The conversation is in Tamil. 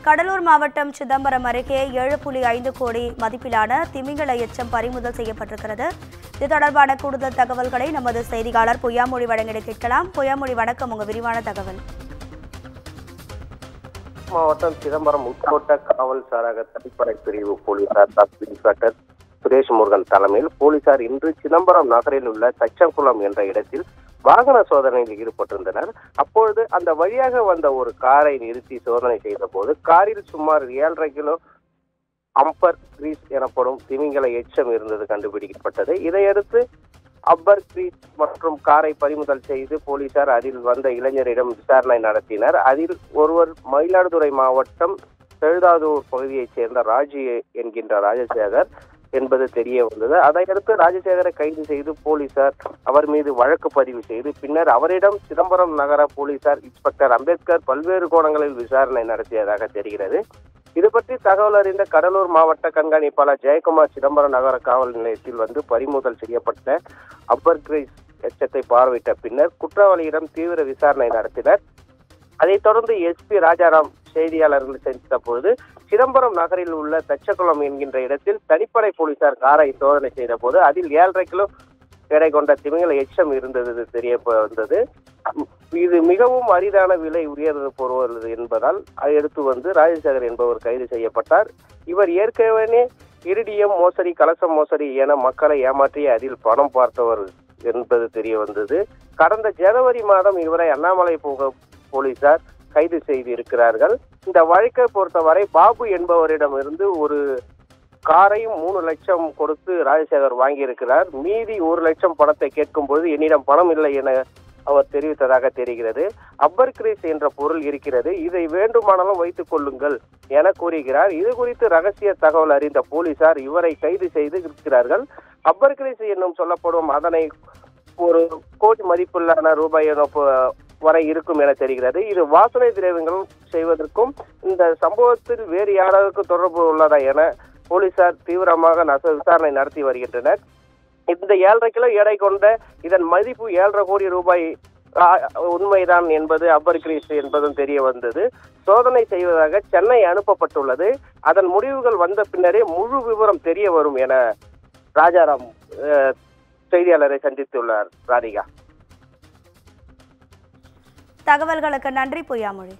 கடலூர் மாவட்டம் சிதம்பரம் அருகே 7.5 கோடி மதிப்பிலான திமிங்கல எச்சம் பறிமுதல் செய்யப்பட்டிருக்கிறது. இது தொடர்பான கூடுதல் தகவல்களை நமது செய்தியாளர் பொய்யாமொழி வழங்கிட கேட்கலாம். பொய்யாமொழி, வணக்கம். உங்க விரிவான தகவல். மாவட்டம் சிதம்பரம் உட்கோட்ட காவல் சாரக தனிப்படை பிரிவு போலீசார் சப் இன்ஸ்பெக்டர் சுரேஷ் முருகன் தலைமையில் போலீசார் இன்று சிதம்பரம் நகரில் உள்ள தச்சங்குளம் என்ற இடத்தில் வாகன சோதனையில் ஈடுபட்டிருந்தனர். அப்பொழுது அந்த வழியாக வந்த ஒரு காரை நிறுத்தி சோதனை செய்த போது காரில் சுமார் 7.5 கிலோ அம்பர் கிரீஸ் எனப்படும் திமிங்கல எச்சம் இருந்தது கண்டுபிடிக்கப்பட்டது. இதையடுத்து அப்பர் கிரீஸ் மற்றும் காரை பறிமுதல் செய்து போலீசார் அதில் வந்த இளைஞரிடம் விசாரணை நடத்தினர். அதில் ஒருவர் மயிலாடுதுறை மாவட்டம் செழுதாதூர் பகுதியைச் சேர்ந்த ராஜு என்கின்ற ராஜசேகர் என்பது தெரிய வந்தது. அதையடுத்து ராஜசேகரை கைது செய்து போலீசார் அவர் மீது வழக்கு பதிவு செய்து பின்னர் அவரிடம் சிதம்பரம் நகர போலீசார் இன்ஸ்பெக்டர் அம்பேத்கர் பல்வேறு கோணங்களில் விசாரணை நடத்தியதாக தெரிகிறது. இது பற்றி தகவல் அறிந்த கடலூர் மாவட்ட கண்காணிப்பாளர் ஜெயக்குமார் சிதம்பரம் நகர காவல் நிலையத்தில் வந்து பறிமுதல் செய்யப்பட்ட அப்பர் கிரீஸ் எச்சத்தை பார்வையிட்ட பின்னர் குற்றவாளியிடம் தீவிர விசாரணை நடத்தினர். அதைத் தொடர்ந்து எஸ்பி ராஜாராம் செய்தியாளர்கள் சந்தித்த போது சிதம்பரம் நகரில் உள்ள தச்சகுளம் என்கின்ற இடத்தில் தனிப்படை போலீசார் காரை சோதனை செய்த போது அதில் 7.5 கிலோ எடை கொண்ட திமிங்கல எச்சம் இருந்தது தெரிய வந்தது. இது மிகவும் அரிதான விலை உயர்ந்து போவது என்பதால் எடுத்து வந்து ராஜசேகர் என்பவர் கைது செய்யப்பட்டார். இவர் ஏற்கனவே இரிடியம் மோசடி, கலசம் மோசடி என மக்களை ஏமாற்றி அதில் பணம் பார்த்தவர் என்பது தெரிய வந்தது. கடந்த ஜனவரி மாதம் இவரை அண்ணாமலை போலீசார் கைது செய்திருக்கிறார்கள். இந்த வழக்கை பொறுத்தவரை பாபு என்பவரிடமிருந்து ஒரு காரையும் 3 லட்சம் கொடுத்து ராஜசேகர் வாங்கியிருக்கிறார். மீதி 1 லட்சம் பணத்தை கேட்கும் பொழுது என்னிடம் பணம் இல்லை என அவர் தெரிவித்ததாக தெரிகிறது. அப்பர் கிரீஸ் என்ற பொருள் இருக்கிறது, இதை வேண்டுமானாலும் வைத்துக் கொள்ளுங்கள் என கூறுகிறார். இது குறித்து ரகசிய தகவல் அறிந்த போலீசார் இவரை கைது செய்து இருக்கிறார்கள். அப்பர் கிரீஸ் என்னும் சொல்லப்படும் அதனை ஒரு கோடி மதிப்புள்ளான ரூபாய் வரை இருக்கும் என தெரிகிறது. இது வாசனை திரவியங்கள் செய்வதற்கும் இந்த சம்பவத்தில் வேறு யாராவது தொடர்பு உள்ளதா என போலீசார் தீவிரமாக விசாரணை நடத்தி வருகின்றனர். இந்த 7.5 கிலோ எடை கொண்ட இதன் மதிப்பு 7.5 கோடி ரூபாய் உண்மைதான் என்பது அப்பர் கிரீஸ் என்பதும் தெரிய வந்தது. சோதனை செய்வதாக சென்னை அனுப்பப்பட்டுள்ளது. அதன் முடிவுகள் வந்த பின்னரே முழு விவரம் தெரிய வரும் என ராஜாராம் செய்தியாளரை சந்தித்துள்ளார். ராதிகா, தகவல்களுக்கு நன்றி பொய்யாமொழி.